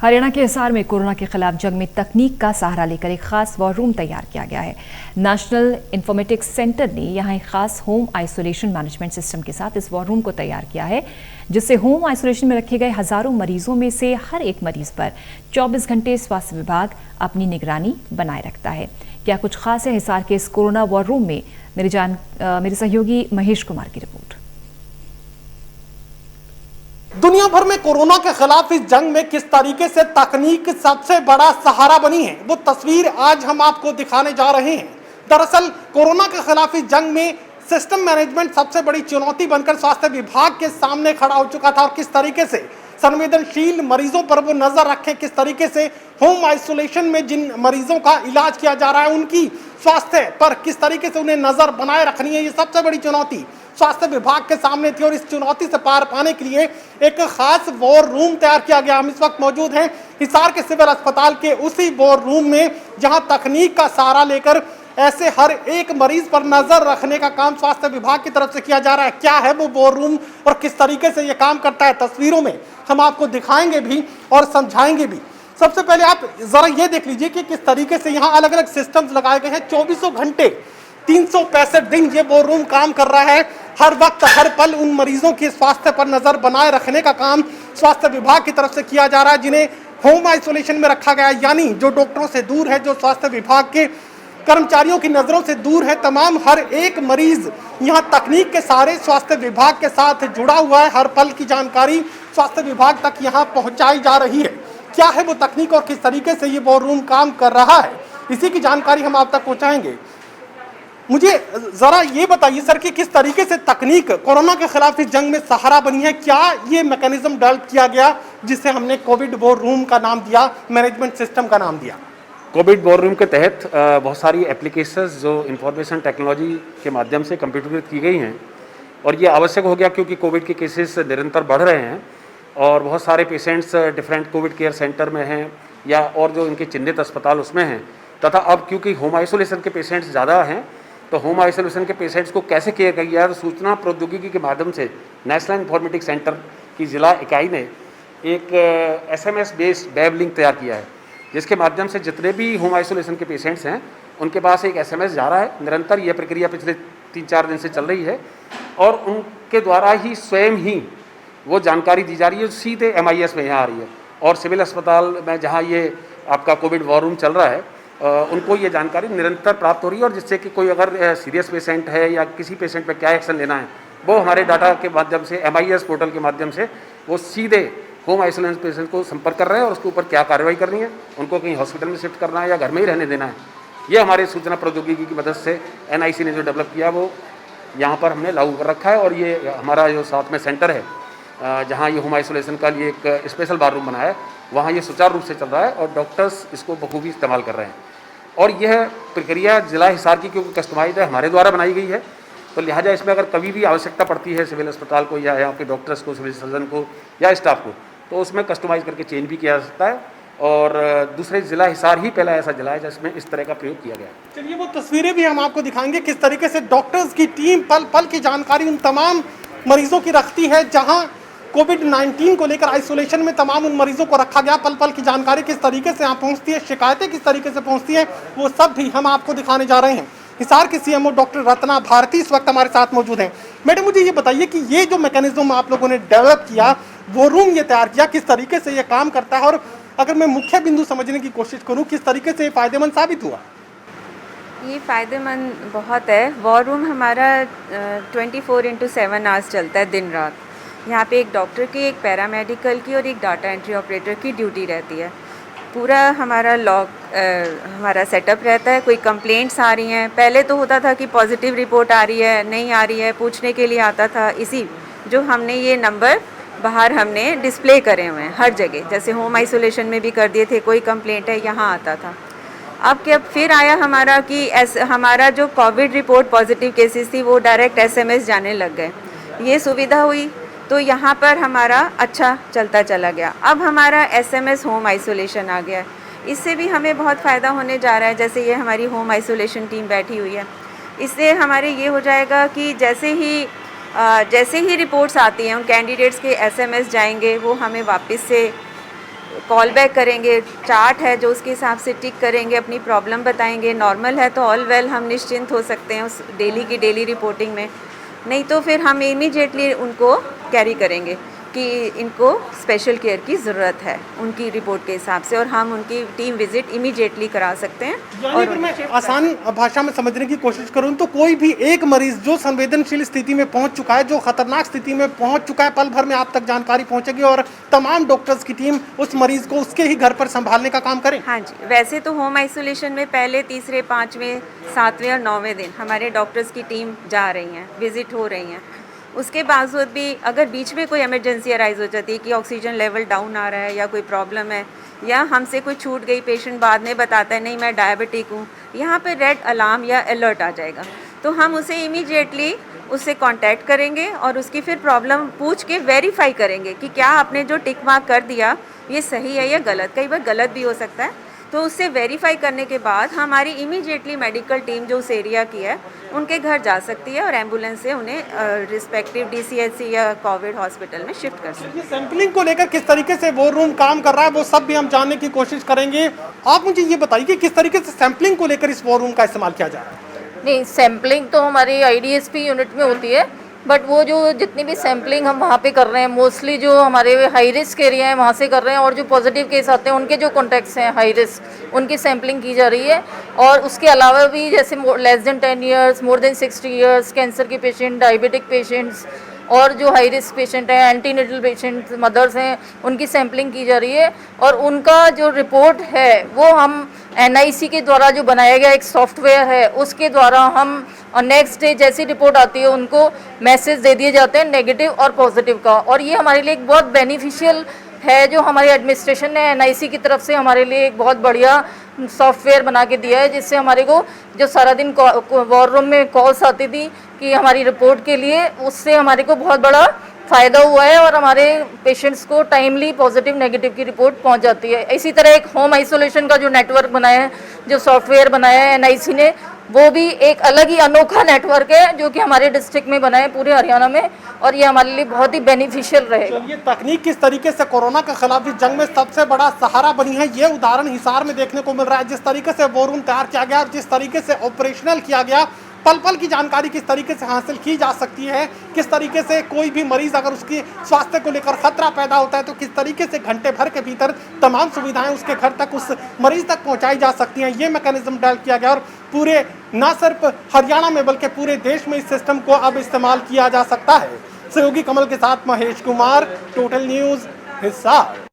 हरियाणा के हिसार में कोरोना के खिलाफ जंग में तकनीक का सहारा लेकर एक खास वॉर रूम तैयार किया गया है। नेशनल इंफॉर्मेटिक्स सेंटर ने यहां एक खास होम आइसोलेशन मैनेजमेंट सिस्टम के साथ इस वॉर रूम को तैयार किया है, जिससे होम आइसोलेशन में रखे गए हजारों मरीजों में से हर एक मरीज पर 24 घंटे स्वास्थ्य विभाग अपनी निगरानी बनाए रखता है। क्या कुछ खास है हिसार के इस कोरोना वॉर रूम में? मेरे सहयोगी महेश कुमार की रिपोर्ट। दुनिया भर में कोरोना के खिलाफ इस जंग में किस तरीके से तकनीक सबसे बड़ा सहारा बनी है, वो तस्वीर आज हम आपको दिखाने जा रहे हैं। दरअसल कोरोना के खिलाफ इस जंग में सिस्टम मैनेजमेंट सबसे बड़ी चुनौती बनकर स्वास्थ्य विभाग के सामने खड़ा हो चुका था और किस तरीके से संवेदनशील मरीजों पर वो नजर रखें, किस तरीके से होम आइसोलेशन में जिन मरीजों का इलाज किया जा रहा है उनकी स्वास्थ्य पर किस तरीके से उन्हें नजर बनाए रखनी है, ये सबसे बड़ी चुनौती स्वास्थ्य विभाग के सामने थी। और इस चुनौती से पार पाने के लिए एक खास वॉर रूम तैयार किया गया। हम इस वक्त मौजूद हैं हिसार के सिविल अस्पताल के उसी वॉर रूम में, जहां तकनीक का सहारा लेकर ऐसे हर एक मरीज पर नजर रखने का काम स्वास्थ्य विभाग की तरफ से किया जा रहा है। क्या है वो वॉर रूम और किस तरीके से ये काम करता है, तस्वीरों में हम आपको दिखाएंगे भी और समझाएंगे भी। सबसे पहले आप जरा ये देख लीजिए कि किस तरीके से यहाँ अलग अलग सिस्टम्स लगाए गए हैं। 24 घंटे 365 दिन ये वॉर रूम काम कर रहा है। हर वक्त हर पल उन मरीजों के स्वास्थ्य पर नजर बनाए रखने का काम स्वास्थ्य विभाग की तरफ से किया जा रहा है, जिन्हें होम आइसोलेशन में रखा गया है, यानी जो डॉक्टरों से दूर है, जो स्वास्थ्य विभाग के कर्मचारियों की नजरों से दूर है। तमाम हर एक मरीज यहाँ तकनीक के सहारे स्वास्थ्य विभाग के साथ जुड़ा हुआ है। हर पल की जानकारी स्वास्थ्य विभाग तक यहाँ पहुँचाई जा रही है। क्या है वो तकनीक और किस तरीके से ये वॉर रूम काम कर रहा है, इसी की जानकारी हम आप तक पहुँचाएंगे। मुझे जरा ये बताइए सर कि किस तरीके से तकनीक कोरोना के खिलाफ इस जंग में सहारा बनी है। क्या ये मैकेनिज्म डेवलप किया गया जिसे हमने कोविड वॉर रूम का नाम दिया, मैनेजमेंट सिस्टम का नाम दिया? कोविड वॉर रूम के तहत बहुत सारी एप्लीकेशंस जो इंफॉर्मेशन टेक्नोलॉजी के माध्यम से कंप्यूटरीकृत की गई हैं, और ये आवश्यक हो गया क्योंकि कोविड के केसेस निरंतर बढ़ रहे हैं और बहुत सारे patients different Covid care centre में हैं या और जो इनके चिन्हित अस्पताल उसमें हैं, तथा अब क्योंकि होम आइसोलेशन के पेशेंट्स ज़्यादा हैं तो होम आइसोलेशन के पेशेंट्स को कैसे केयर किया जाए। सूचना प्रौद्योगिकी के माध्यम से नेशनल इंफॉर्मेटिक्स सेंटर की जिला इकाई ने एक SMS बेस्ड वेब लिंक तैयार किया है, जिसके माध्यम से जितने भी होम आइसोलेशन के पेशेंट्स हैं उनके पास एक SMS जा रहा है। निरंतर यह प्रक्रिया पिछले 3-4 दिन से चल रही है और उनके द्वारा ही स्वयं ही वो जानकारी दी जा रही है, सीधे MIS में यहाँ आ रही है। और सिविल अस्पताल में जहाँ ये आपका कोविड वॉर रूम चल रहा है उनको ये जानकारी निरंतर प्राप्त हो रही है, और जिससे कि कोई अगर सीरियस पेशेंट है या किसी पेशेंट पे क्या एक्शन लेना है वो हमारे डाटा के माध्यम से MIS पोर्टल के माध्यम से वो सीधे होम आइसोलेशन पेशेंट को संपर्क कर रहे हैं और उसके ऊपर क्या कार्रवाई करनी है, उनको कहीं हॉस्पिटल में शिफ्ट करना है या घर में ही रहने देना है। ये हमारे सूचना प्रौद्योगिकी की मदद से NIC ने जो डेवलप किया वो यहाँ पर हमने लागू कर रखा है। और ये हमारा जो साथ में सेंटर है जहाँ ये होम आइसोलेशन का लिए एक स्पेशल बार रूम बनाया है, वहाँ ये सुचारू रूप से चल रहा है और डॉक्टर्स इसको बखूबी इस्तेमाल कर रहे हैं। और यह प्रक्रिया जिला हिसार की क्योंकि कस्टमाइज है, हमारे द्वारा बनाई गई है, तो लिहाजा इसमें अगर कभी भी आवश्यकता पड़ती है सिविल अस्पताल को या यहाँ के डॉक्टर्स को, सिविल सर्जन को या स्टाफ को, तो उसमें कस्टमाइज करके चेंज भी किया जा सकता है। और दूसरे जिला हिसार ही पहला ऐसा जिला है जिसमें इस तरह का प्रयोग किया गया है। चलिए वो तस्वीरें भी हम आपको दिखाएंगे किस तरीके से डॉक्टर्स की टीम पल पल की जानकारी उन तमाम मरीजों की रखती है। जहां कोविड-19 को लेकर आइसोलेशन में तमाम उन मरीजों को रखा गया, पल पल की जानकारी किस तरीके से यहाँ पहुँचती है, शिकायतें किस तरीके से पहुँचती हैं, वो सब भी हम आपको दिखाने जा रहे हैं। हिसार के CMO डॉक्टर रत्ना भारती इस वक्त हमारे साथ मौजूद हैं। मैडम मुझे ये बताइए कि ये जो मैकेनिज्म आप लोगों ने डेवलप किया, वो रूम ये तैयार किया, किस तरीके से ये काम करता है, और अगर मैं मुख्य बिंदु समझने की कोशिश करूँ किस तरीके से ये फ़ायदेमंद साबित हुआ? ये फ़ायदेमंद बहुत है। वॉर रूम हमारा 24/7 आवर्स चलता है, दिन रात। यहाँ पे एक डॉक्टर की, एक पैरामेडिकल की और एक डाटा एंट्री ऑपरेटर की ड्यूटी रहती है। पूरा हमारा हमारा सेटअप रहता है। कोई कंप्लेंट्स आ रही हैं, पहले तो होता था कि पॉजिटिव रिपोर्ट आ रही है, नहीं आ रही है, पूछने के लिए आता था। इसी जो हमने ये नंबर बाहर हमने डिस्प्ले करे हुए हैं हर जगह, जैसे होम आइसोलेशन में भी कर दिए थे, कोई कंप्लेंट है यहाँ आता था। अब क्या फिर आया हमारा कि हमारा जो कोविड रिपोर्ट पॉजिटिव केसेस थी वो डायरेक्ट SMS जाने लग गए। ये सुविधा हुई तो यहाँ पर हमारा अच्छा चलता चला गया। अब हमारा SMS होम आइसोलेशन आ गया, इससे भी हमें बहुत फ़ायदा होने जा रहा है। जैसे ये हमारी होम आइसोलेशन टीम बैठी हुई है, इससे हमारे ये हो जाएगा कि जैसे ही रिपोर्ट्स आती हैं उन कैंडिडेट्स के SMS जाएंगे, वो हमें वापस से कॉल बैक करेंगे, चार्ट है जो उसके हिसाब से टिक करेंगे, अपनी प्रॉब्लम बताएंगे, नॉर्मल है तो ऑल वेल हम निश्चिंत हो सकते हैं उस डेली की डेली रिपोर्टिंग में। नहीं तो फिर हम इमीडिएटली उनको कैरी करेंगे कि इनको स्पेशल केयर की ज़रूरत है उनकी रिपोर्ट के हिसाब से, और हम उनकी टीम विजिट इमीडिएटली करा सकते हैं। यानी और अगर मैं आसान भाषा में समझने की कोशिश करूं तो कोई भी एक मरीज जो संवेदनशील स्थिति में पहुंच चुका है, जो खतरनाक स्थिति में पहुंच चुका है, पल भर में आप तक जानकारी पहुंचेगी और तमाम डॉक्टर्स की टीम उस मरीज को उसके ही घर पर संभालने का काम करें। हाँ जी, वैसे तो होम आइसोलेशन में पहले, तीसरे, 5वें, 7वें और 9वें दिन हमारे डॉक्टर्स की टीम जा रही हैं, विजिट हो रही हैं। उसके बावजूद भी अगर बीच में कोई इमरजेंसी अराइज हो जाती है कि ऑक्सीजन लेवल डाउन आ रहा है या कोई प्रॉब्लम है या हमसे कोई छूट गई, पेशेंट बाद में बताता है नहीं मैं डायबिटिक हूँ, यहाँ पे रेड अलार्म या अलर्ट आ जाएगा, तो हम उसे इमीडिएटली उससे कांटेक्ट करेंगे और उसकी फिर प्रॉब्लम पूछ के वेरीफाई करेंगे कि क्या आपने जो टिक मार्क कर दिया ये सही है या गलत। कई बार गलत भी हो सकता है, तो उससे वेरीफाई करने के बाद हमारी इमीडिएटली मेडिकल टीम जो उस एरिया की है उनके घर जा सकती है और एम्बुलेंस से उन्हें रिस्पेक्टिव DCHC या कोविड हॉस्पिटल में शिफ्ट कर सकती है। ये सैंपलिंग को लेकर किस तरीके से वॉर रूम काम कर रहा है वो सब भी हम जानने की कोशिश करेंगे। आप मुझे ये बताइए कि किस तरीके से सैंपलिंग को लेकर इस वॉर रूम का इस्तेमाल किया जा रहा है। नहीं, सैम्पलिंग तो हमारी IDSP यूनिट में होती है, बट वो जो जितनी भी सैम्पलिंग हम वहाँ पे कर रहे हैं मोस्टली जो हमारे हाई रिस्क एरिया है वहाँ से कर रहे हैं, और जो पॉजिटिव केस आते हैं उनके जो कॉन्टैक्ट्स हैं हाई रिस्क उनकी सैम्पलिंग की जा रही है। और उसके अलावा भी जैसे less than 10 years, more than 60 years, cancer के पेशेंट, डायबिटिक पेशेंट्स और जो हाई रिस्क पेशेंट हैं, एंटीनेटल पेशेंट मदर्स हैं, उनकी सैम्पलिंग की जा रही है। और उनका जो रिपोर्ट है वो हम NIC के द्वारा जो बनाया गया एक सॉफ्टवेयर है उसके द्वारा हम नेक्स्ट डे जैसी रिपोर्ट आती है उनको मैसेज दे दिए जाते हैं नेगेटिव और पॉजिटिव का। और ये हमारे लिए एक बहुत बेनिफिशियल है जो हमारी एडमिनिस्ट्रेशन ने NIC की तरफ से हमारे लिए एक बहुत बढ़िया सॉफ्टवेयर बना के दिया है, जिससे हमारे को जो सारा दिन वॉर रूम में कॉल्स आती थी कि हमारी रिपोर्ट के लिए, उससे हमारे को बहुत बड़ा फ़ायदा हुआ है और हमारे पेशेंट्स को टाइमली पॉजिटिव नेगेटिव की रिपोर्ट पहुंच जाती है। इसी तरह एक होम आइसोलेशन का जो नेटवर्क बनाया है, जो सॉफ्टवेयर बनाया है NIC ने, वो भी एक अलग ही अनोखा नेटवर्क है जो कि हमारे डिस्ट्रिक्ट में बना है पूरे हरियाणा में, और ये हमारे लिए बहुत ही बेनिफिशियल रहेगा। ये तकनीक किस तरीके से कोरोना के खिलाफ इस जंग में सबसे बड़ा सहारा बनी है, ये उदाहरण हिसार में देखने को मिल रहा है। जिस तरीके से वॉर रूम तैयार किया गया और जिस तरीके से ऑपरेशनल किया गया, पल पल की जानकारी किस तरीके से हासिल की जा सकती है, किस तरीके से कोई भी मरीज अगर उसके स्वास्थ्य को लेकर खतरा पैदा होता है तो किस तरीके से घंटे भर के भीतर तमाम सुविधाएं उसके घर तक, उस मरीज तक पहुंचाई जा सकती हैं। ये मैकेनिज्म डेवलप किया गया और पूरे न सिर्फ हरियाणा में बल्कि पूरे देश में इस सिस्टम को अब इस्तेमाल किया जा सकता है। सहयोगी कमल के साथ महेश कुमार, टोटल न्यूज़, हिसार।